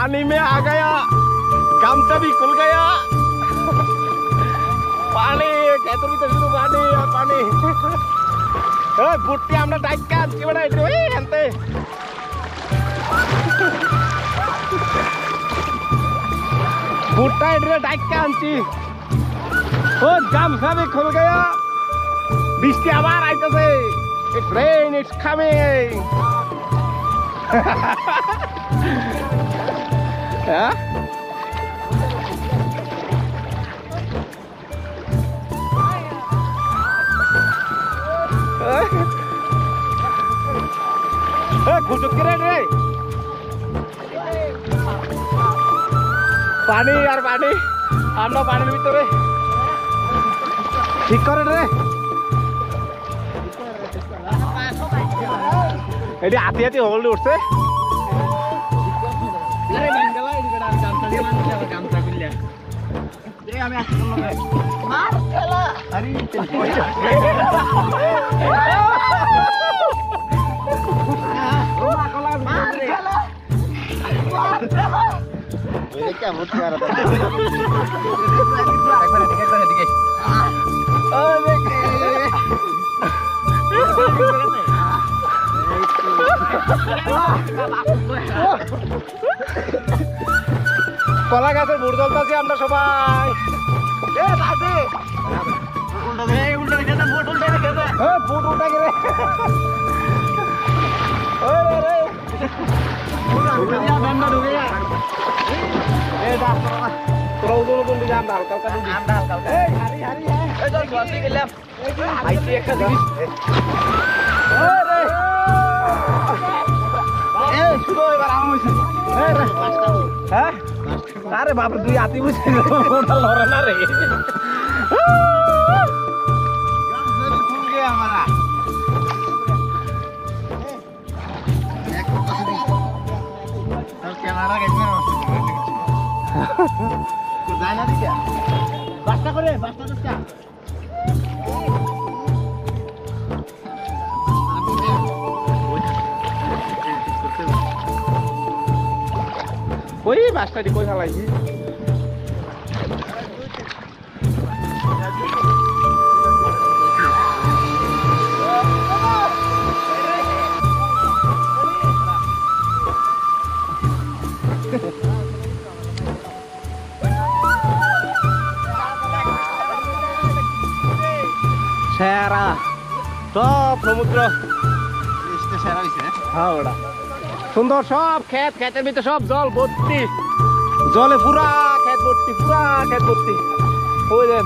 पानी में आ गया, गमछा भी खुल गया। पानी खेतर भी तो शुरू पानी और पानी। बुट्टी আমরা ডাইকা আনছি বড় এটা ওই আনতে। बुट्टा इधर डाइका आनছি। ও गमछा भी खुल गया। বৃষ্টি আবার আইতাছে। It's rain, it's coming. হ্যাঁ খুচুক রে রে পানি আর পানি আমরা পানির ভিতরে ঠিক করে রে এটি হাতি হাতি হলডে উঠছে কলা গাছের ভোর জ্বলতেছি আমরা সবাই ভোট উল্টা গেলে তোরা উদল কোন দিকে আমরা হালকা হালকা একটা জিনিস হ্যাঁ আরে বাপ তুই আতি বুঝে লড়ে না রে কই বাসটা দি কই ফেলাইছি সেরা সব সমুদ্র হ্যাঁ ওটা সুন্দর সব ক্ষেত ক্ষেতের ভিতরে সব জল ভর্তি জলে পুরা ক্ষেত ভর্তি ওই দেন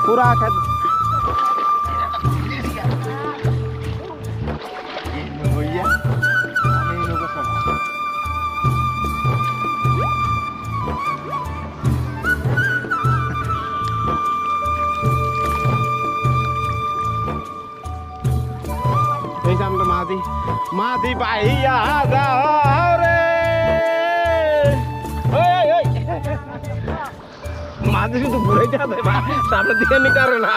পুরা ক্ষেত মাদি পাইয়া যাও রে মাদি শুধু ঘুরে যাবে সামনে দিকে নিতে পারে না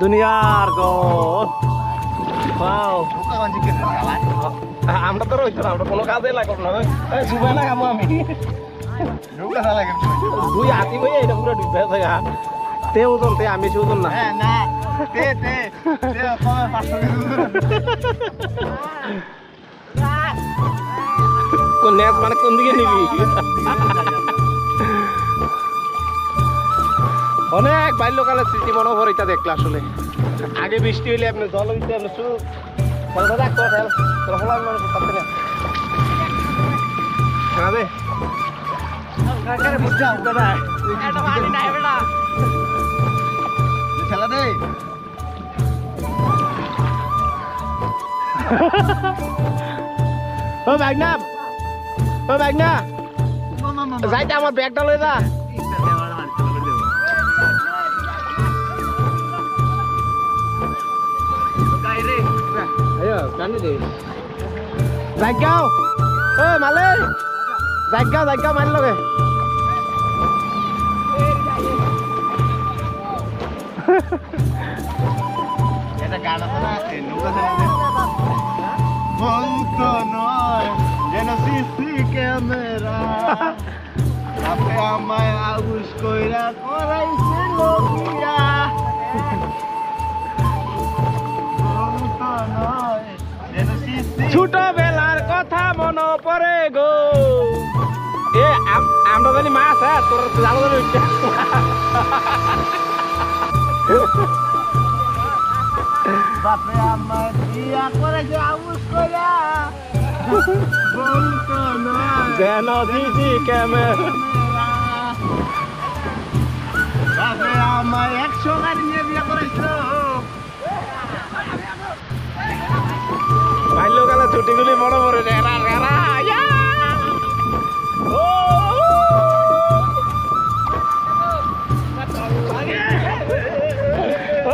দুনিয়ার গোল আমরা তো রয়েছে আমরা কোনো কাজে লাগব না সুবাই না কামো আমি দুই হাতি বই এটা পুরো ডুবে আছে গা তে ওজন তে আমি ওজন না না তে তে তে কমে 500 কোন নেস মানে কোন দিকে নিবি অনেক বাল্যকালের স্মৃতি মনে পড়ে এটা দেখলে আসলে আগে বৃষ্টি হইলে আপনি জল হইতে আপনি খেলা দে ও ভাগনা যাইতে আমার ব্যাগটা লই যা জাগাও ও মালে জাগাও মারি লগে এটা গান আছে নৌকা চালাতে বলতো নয় যেন সিসি ক্যামেরা আপনি আমায় আগুস কইরা করাইছে লোকিয়া বলতো নয় যেন সিসি ছোটবেলার কথা মনে পড়ে গো এ আমরা জানি মাছ হ্যাঁ তোর জানো বাপে আমায় বিয়া করেছে আগুস কইরা বলতো নয় যেন দিদি ক্যামেরা বাপে আমায় 100 গাড়ি নিয়ে বিয়া করেছিল বাল্যকালে ছুটিগুলি মনে পড়ে রেরা রেরা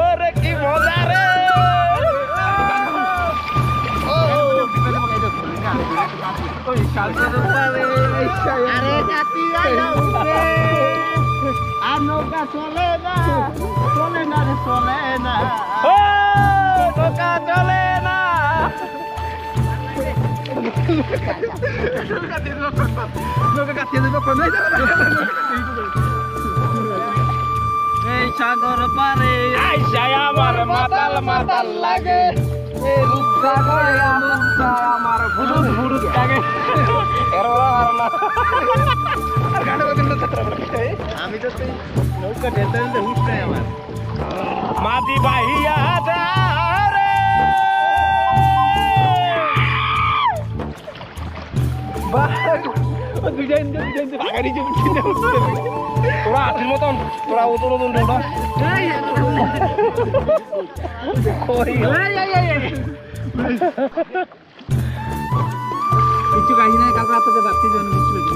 ওরে কি মজা রে আরে জাতি আর নৌকা চলে না রে চলে না ও নৌকা চলে না এই সাগর পারে আইসায় আমার মাতাল মাতাল লাগে এই রূপসাগরে আমার ফুরুত ফুরুত লাগে আমি তো সেই নৌকা ঢেলতে ঢেলতে হুশ নাই আমার মাটি বাহিয়া রে তোরা আটির মতন তোরা ওতন ওতন ঢোকা কিছু কাহিনী নাই কালকে রাতে বাড়তি জন্য কিছু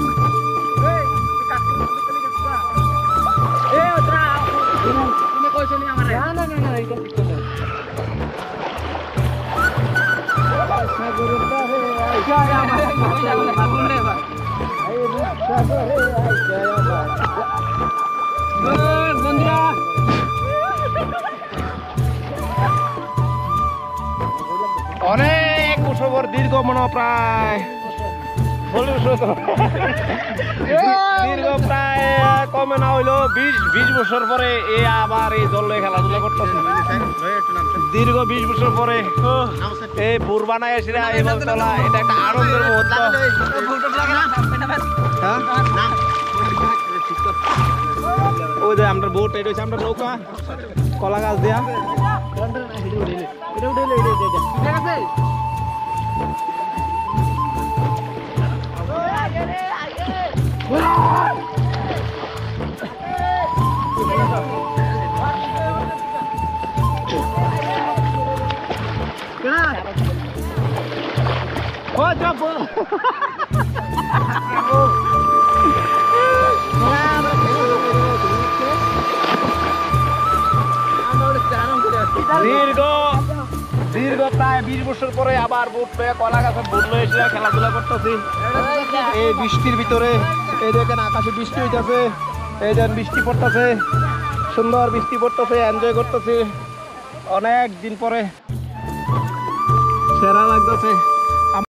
তুমি কইছো নি আমারে না এটা ঠিক কথা সাগরের পারে আইসা আমার বাবুল রে বা এই রূপসাগরে আইসা আমার বন্ধুরা অনেক বছর দীর্ঘ মনে প্রায় দীর্ঘ প্রায় কমে না হইলো 20 বছর পরে এ আবার এই জলে খেলাধুলা করতেছে দীর্ঘ 20 বছর পরে এই পুর বানায় এসে এইভাবে চলা এটা একটা আনন্দের মুহূর্ত ওই যে আমরা বোট এটা হচ্ছে আমরা নৌকা কলা গাছ দেয়া দীর্ঘ প্রায় 20 বছর পরে আবার বুট পেয়ে কলা গাছে বুট লয়ে এসে খেলাধুলা করতেছি এই বৃষ্টির ভিতরে এই দেখেন আকাশে বৃষ্টি হইতেছে এই দেখেন বৃষ্টি পড়তেছে সুন্দর বৃষ্টি পড়তেছে এনজয় করতেছি অনেক দিন পরে সেরা লাগতেছে